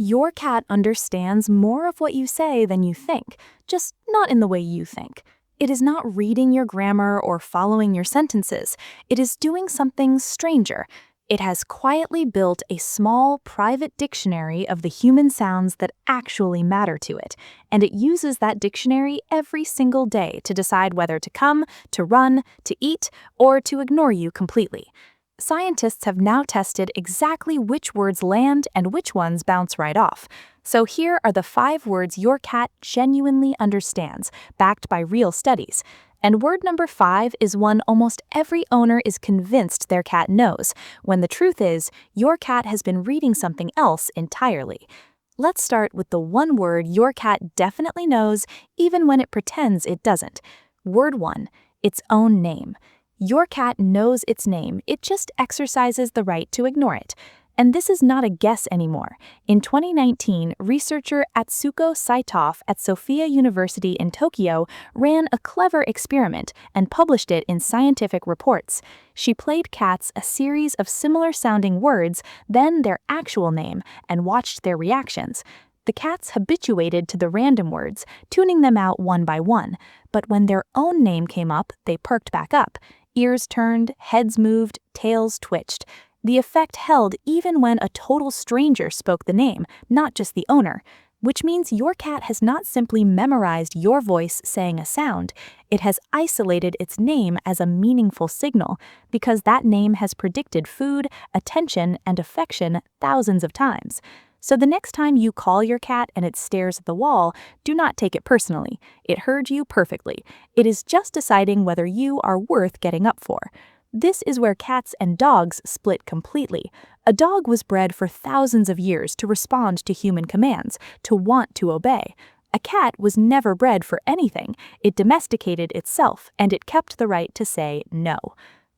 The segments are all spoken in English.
Your cat understands more of what you say than you think, just not in the way you think. It is not reading your grammar or following your sentences. It is doing something stranger. It has quietly built a small, private dictionary of the human sounds that actually matter to it, and it uses that dictionary every single day to decide whether to come, to run, to eat, or to ignore you completely. Scientists have now tested exactly which words land and which ones bounce right off. So here are the 5 words your cat genuinely understands, backed by real studies. And word number 5 is one almost every owner is convinced their cat knows, when the truth is, your cat has been reading something else entirely. Let's start with the one word your cat definitely knows, even when it pretends it doesn't. Word 1, its own name. Your cat knows its name, it just exercises the right to ignore it. And this is not a guess anymore. In 2019, researcher Atsuko Saitoff at Sophia University in Tokyo ran a clever experiment and published it in scientific reports. She played cats a series of similar-sounding words, then their actual name, and watched their reactions. The cats habituated to the random words, tuning them out one by one. But when their own name came up, they perked back up. Ears turned, heads moved, tails twitched. The effect held even when a total stranger spoke the name, not just the owner, which means your cat has not simply memorized your voice saying a sound, it has isolated its name as a meaningful signal, because that name has predicted food, attention, and affection thousands of times. So the next time you call your cat and it stares at the wall, do not take it personally. It heard you perfectly. It is just deciding whether you are worth getting up for. This is where cats and dogs split completely. A dog was bred for thousands of years to respond to human commands, to want to obey. A cat was never bred for anything. It domesticated itself, and it kept the right to say no.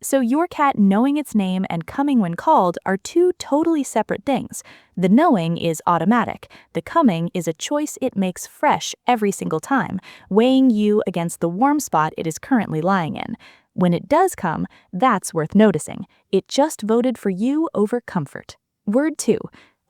So your cat knowing its name and coming when called are two totally separate things. The knowing is automatic. The coming is a choice it makes fresh every single time, weighing you against the warm spot it is currently lying in. When it does come, that's worth noticing. It just voted for you over comfort. Word 2,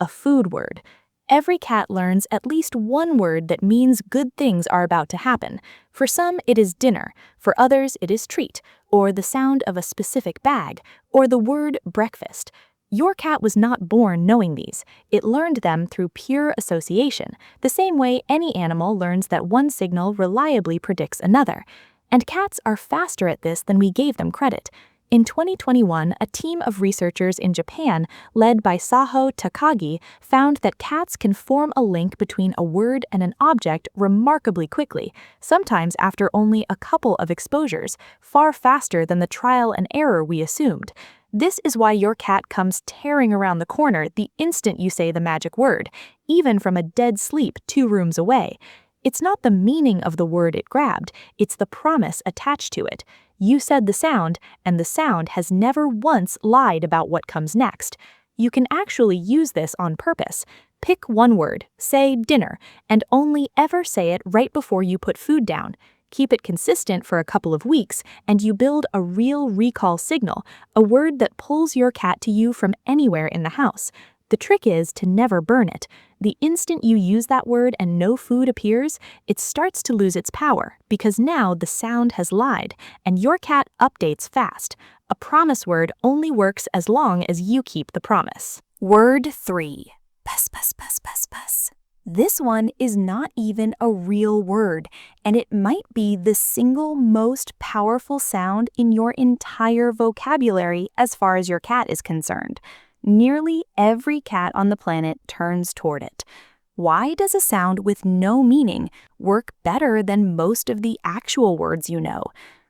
a food word. Every cat learns at least one word that means good things are about to happen. For some, it is dinner. For others, it is treat, or the sound of a specific bag, or the word breakfast. Your cat was not born knowing these. It learned them through pure association, the same way any animal learns that one signal reliably predicts another. And cats are faster at this than we gave them credit. In 2021, a team of researchers in Japan, led by Saho Takagi, found that cats can form a link between a word and an object remarkably quickly, sometimes after only a couple of exposures, far faster than the trial and error we assumed. This is why your cat comes tearing around the corner the instant you say the magic word, even from a dead sleep 2 rooms away. It's not the meaning of the word it grabbed, it's the promise attached to it. You said the sound, and the sound has never once lied about what comes next. You can actually use this on purpose. Pick one word, say dinner, and only ever say it right before you put food down. Keep it consistent for a couple of weeks, and you build a real recall signal, a word that pulls your cat to you from anywhere in the house. The trick is to never burn it. The instant you use that word and no food appears, it starts to lose its power, because now the sound has lied, and your cat updates fast. A promise word only works as long as you keep the promise. Word 3. Pus, pus, pus, pus, pus. This one is not even a real word, and it might be the single most powerful sound in your entire vocabulary as far as your cat is concerned. Nearly every cat on the planet turns toward it. Why does a sound with no meaning work better than most of the actual words you know?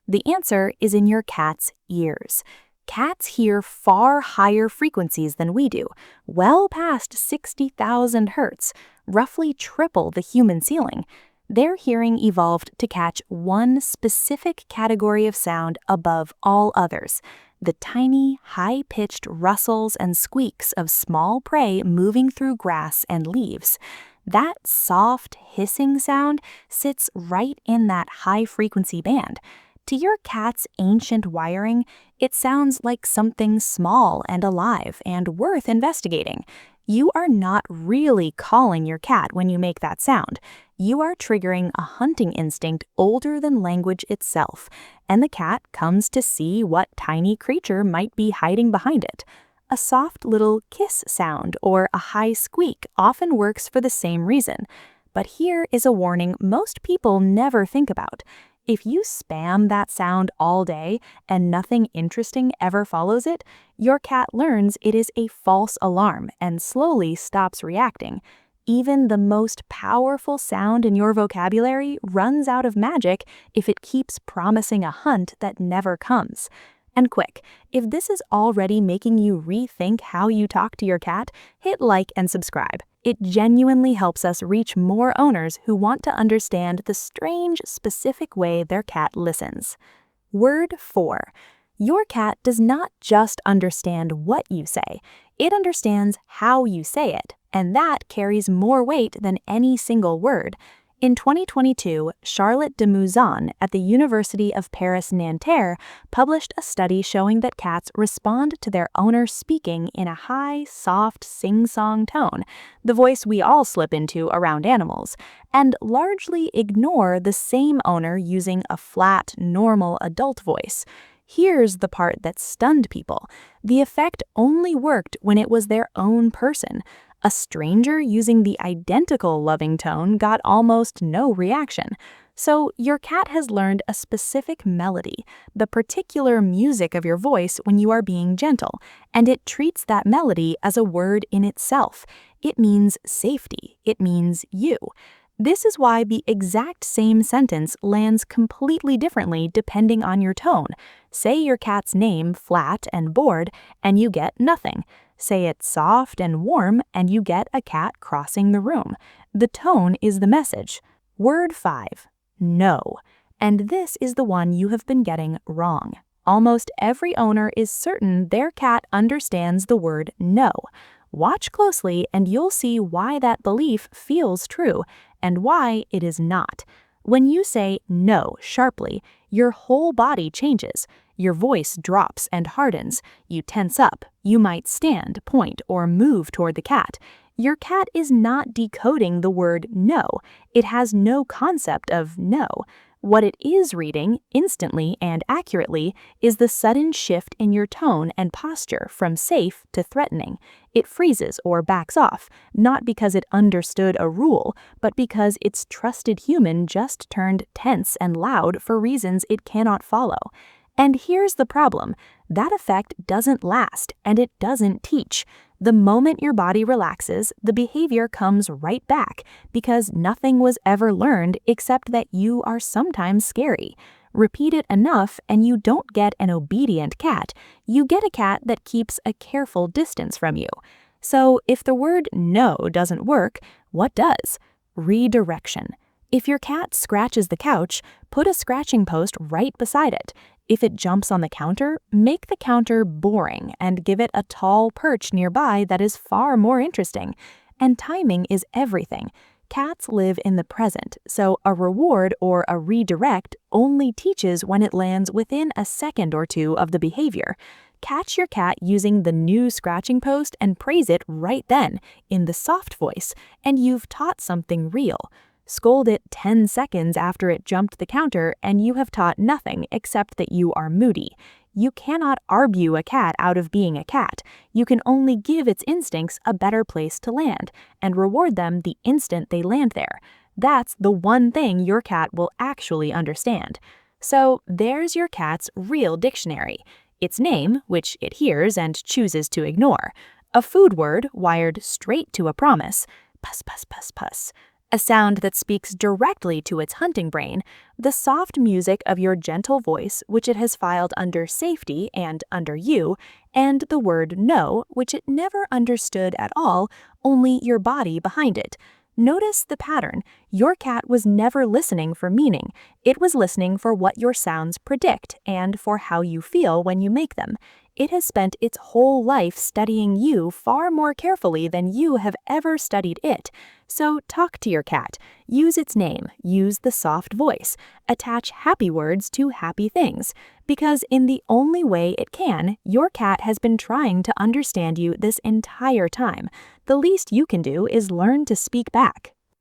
The answer is in your cat's ears. Cats hear far higher frequencies than we do, well past 60,000 hertz, roughly triple the human ceiling. Their hearing evolved to catch one specific category of sound above all others: the tiny, high-pitched rustles and squeaks of small prey moving through grass and leaves. That soft, hissing sound sits right in that high-frequency band. To your cat's ancient wiring, it sounds like something small and alive and worth investigating. You are not really calling your cat when you make that sound. You are triggering a hunting instinct older than language itself, and the cat comes to see what tiny creature might be hiding behind it. A soft little kiss sound or a high squeak often works for the same reason. But here is a warning most people never think about. If you spam that sound all day and nothing interesting ever follows it, your cat learns it is a false alarm and slowly stops reacting. Even the most powerful sound in your vocabulary runs out of magic if it keeps promising a hunt that never comes. And quick, if this is already making you rethink how you talk to your cat, hit like and subscribe. It genuinely helps us reach more owners who want to understand the strange, specific way their cat listens. Word 4. Your cat does not just understand what you say, it understands how you say it, and that carries more weight than any single word. In 2022, Charlotte de Mouzon at the University of Paris-Nanterre published a study showing that cats respond to their owner speaking in a high, soft, sing-song tone, the voice we all slip into around animals, and largely ignore the same owner using a flat, normal adult voice. Here's the part that stunned people. The effect only worked when it was their own person. A stranger using the identical loving tone got almost no reaction. So your cat has learned a specific melody, the particular music of your voice when you are being gentle, and it treats that melody as a word in itself. It means safety. It means you. This is why the exact same sentence lands completely differently depending on your tone. Say your cat's name flat and bored, and you get nothing. Say it soft and warm, and you get a cat crossing the room. The tone is the message. Word 5. No. And this is the one you have been getting wrong. Almost every owner is certain their cat understands the word no. Watch closely and you'll see why that belief feels true and why it is not. When you say no sharply, your whole body changes. Your voice drops and hardens. You tense up. You might stand, point, or move toward the cat. Your cat is not decoding the word no. It has no concept of no. What it is reading, instantly and accurately, is the sudden shift in your tone and posture from safe to threatening. It freezes or backs off, not because it understood a rule, but because its trusted human just turned tense and loud for reasons it cannot follow. And here's the problem. That effect doesn't last, and it doesn't teach. The moment your body relaxes, the behavior comes right back because nothing was ever learned except that you are sometimes scary. Repeat it enough and you don't get an obedient cat. You get a cat that keeps a careful distance from you. So if the word no doesn't work, what does? Redirection. If your cat scratches the couch, put a scratching post right beside it. If it jumps on the counter, make the counter boring and give it a tall perch nearby that is far more interesting. And timing is everything. Cats live in the present, so a reward or a redirect only teaches when it lands within a second or two of the behavior. Catch your cat using the new scratching post and praise it right then, in the soft voice, and you've taught something real. Scold it 10 seconds after it jumped the counter and you have taught nothing except that you are moody. You cannot argue a cat out of being a cat. You can only give its instincts a better place to land and reward them the instant they land there. That's the one thing your cat will actually understand. So there's your cat's real dictionary. Its name, which it hears and chooses to ignore. A food word wired straight to a promise. Puss, puss, puss, puss. A sound that speaks directly to its hunting brain, the soft music of your gentle voice, which it has filed under safety and under you, and the word no, which it never understood at all, only your body behind it. Notice the pattern. Your cat was never listening for meaning. It was listening for what your sounds predict and for how you feel when you make them. It has spent its whole life studying you far more carefully than you have ever studied it. So talk to your cat. Use its name. Use the soft voice. Attach happy words to happy things. Because in the only way it can, your cat has been trying to understand you this entire time. The least you can do is learn to speak back.